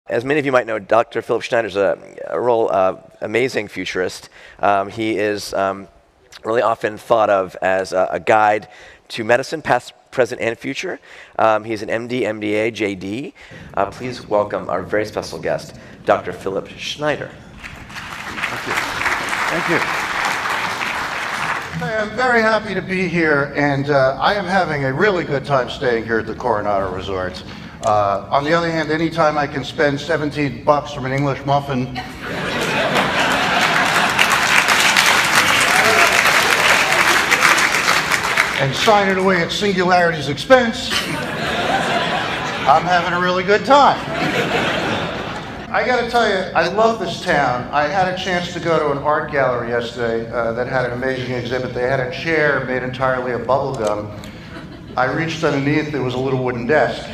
As many of you might know, Dr. Philip Schneider is a real amazing futurist. He is really often thought of as a guide to medicine, past, present, and future. He's an MD, MBA, JD. Please welcome our very special guest, Dr. Philip Schneider. Thank you. Thank you. I'm very happy to be here, and I am having a really good time staying here at the Coronado Resort. On the other hand, anytime I can spend $17 from an English muffin and sign it away at Singularity's expense, I'm having a really good time. I gotta tell you, I love this town. I had a chance to go to an art gallery yesterday that had an amazing exhibit. They had a chair made entirely of bubble gum. I reached underneath, there was a little wooden desk.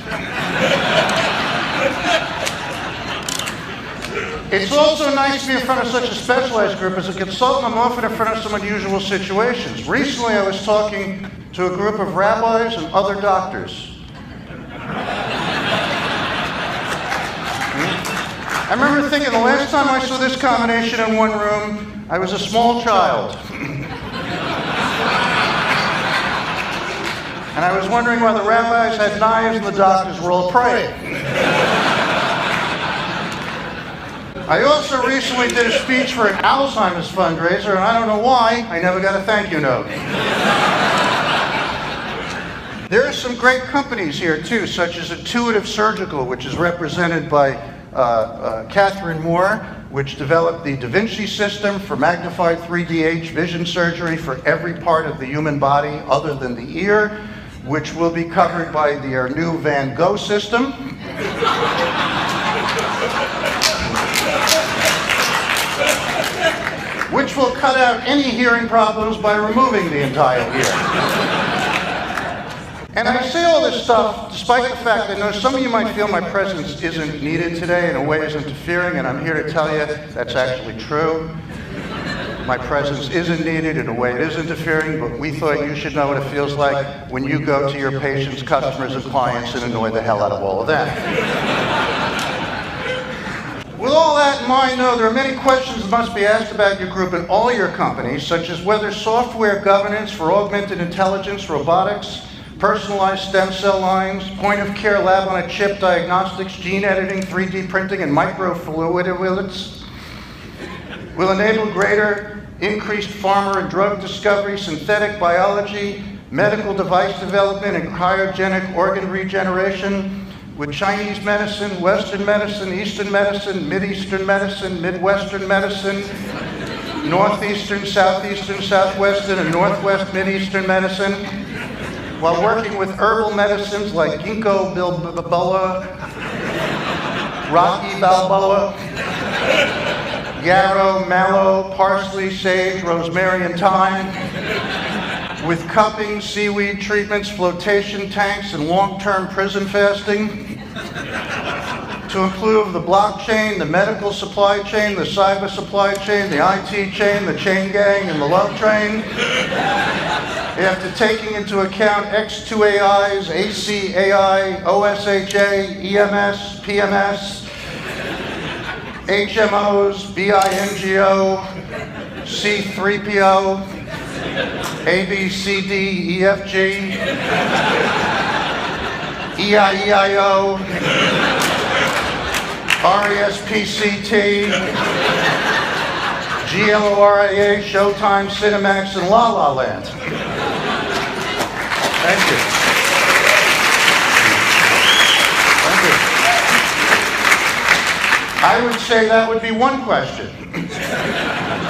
It's also nice to be in front of such a specialized group. As a consultant, I'm often in front of some unusual situations. Recently, I was talking to a group of rabbis and other doctors. I remember thinking the last time I saw this combination in one room, I was a small child. And I was wondering why the rabbis had knives and the doctors were all praying. I also recently did a speech for an Alzheimer's fundraiser, and I don't know why, I never got a thank you note. There are some great companies here too, such as Intuitive Surgical, which is represented by Catherine Moore, which developed the Da Vinci system for magnified 3DH vision surgery for every part of the human body other than the ear, which will be covered by their new Van Gogh system. Which will cut out any hearing problems by removing the entire ear. And I say all this stuff despite the fact that I know some of you might feel my presence isn't needed today, in a way is interfering, and I'm here to tell you that's actually true. My presence isn't needed, in a way it is interfering, but we thought you should know what it feels like when you go to your patients, customers, and clients and annoy the hell out of all of them. With all that in mind, though, there are many questions that must be asked about your group and all your companies, such as whether software governance for augmented intelligence, robotics, personalized stem cell lines, point-of-care lab-on-a-chip diagnostics, gene editing, 3D printing, and microfluidics will enable greater increased pharma and drug discovery, synthetic biology, medical device development, and cryogenic organ regeneration, with Chinese medicine, Western medicine, Eastern medicine, Mid-Eastern medicine, Midwestern medicine, Northeastern, Southeastern, Southwestern, and Northwest Mid-Eastern medicine, while working with herbal medicines like ginkgo biloba, rocky balboa, yarrow, mallow, parsley, sage, rosemary, and thyme, with cupping, seaweed treatments, flotation tanks, and long-term prison fasting, to improve the blockchain, the medical supply chain, the cyber supply chain, the IT chain, the chain gang, and the love train. After taking into account X2AIs, ACAI, OSHA, EMS, PMS, HMOs, BINGO, C3PO, ABCD, EFG, EIEIO, RESPCT, GLORIA, Showtime, Cinemax, and La La Land. Thank you. Thank you. I would say that would be one question.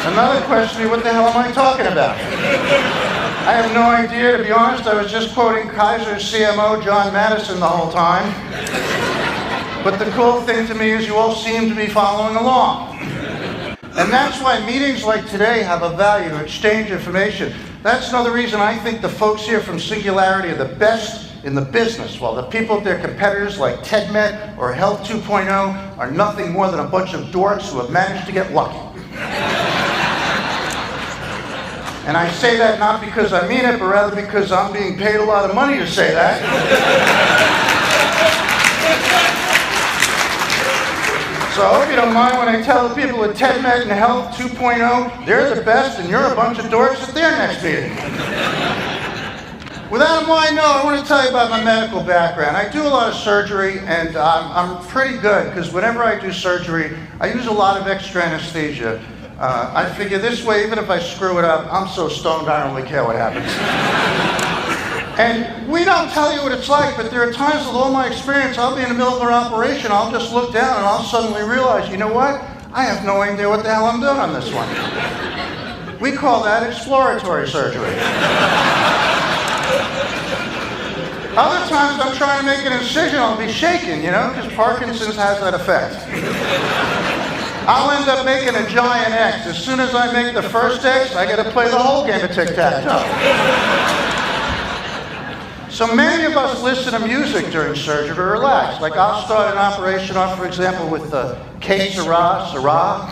Another question is, what the hell am I talking about? I have no idea, to be honest. I was just quoting Kaiser's CMO, John Madison, the whole time. But the cool thing to me is you all seem to be following along. And that's why meetings like today have a value to exchange information. That's another reason I think the folks here from Singularity are the best in the business, while the people at their competitors like TEDMED or Health 2.0 are nothing more than a bunch of dorks who have managed to get lucky. And I say that not because I mean it, but rather because I'm being paid a lot of money to say that. So I hope you don't mind when I tell the people at TEDMed and Health 2.0, they're the best and you're a bunch of dorks at their next meeting. With that in mind, no, I want to tell you about my medical background. I do a lot of surgery, and I'm pretty good, because whenever I do surgery, I use a lot of extra anesthesia. I figure this way, even if I screw it up, I'm so stoned I don't really care what happens. And we don't tell you what it's like, but there are times with all my experience, I'll be in the middle of an operation, I'll just look down and I'll suddenly realize, you know what? I have no idea what the hell I'm doing on this one. We call that exploratory surgery. Other times I'm trying to make an incision, I'll be shaking, you know, because Parkinson's has that effect. I'll end up making a giant X. As soon as I make the first X, I got to play the whole game of tic-tac-toe. So many of us listen to music during surgery to relax. Like I'll start an operation off, for example, with the Que Sera, Sera.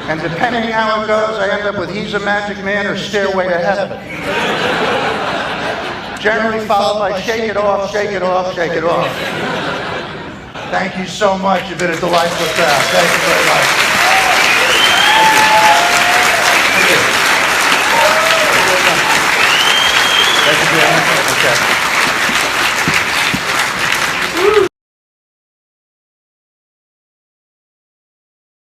And depending how it goes, I end up with He's a Magic Man or Stairway to Heaven. Generally followed by Shake It Off, Shake It Off, Shake It Off. Thank you so much. You've been a delightful crowd. Thank you very much.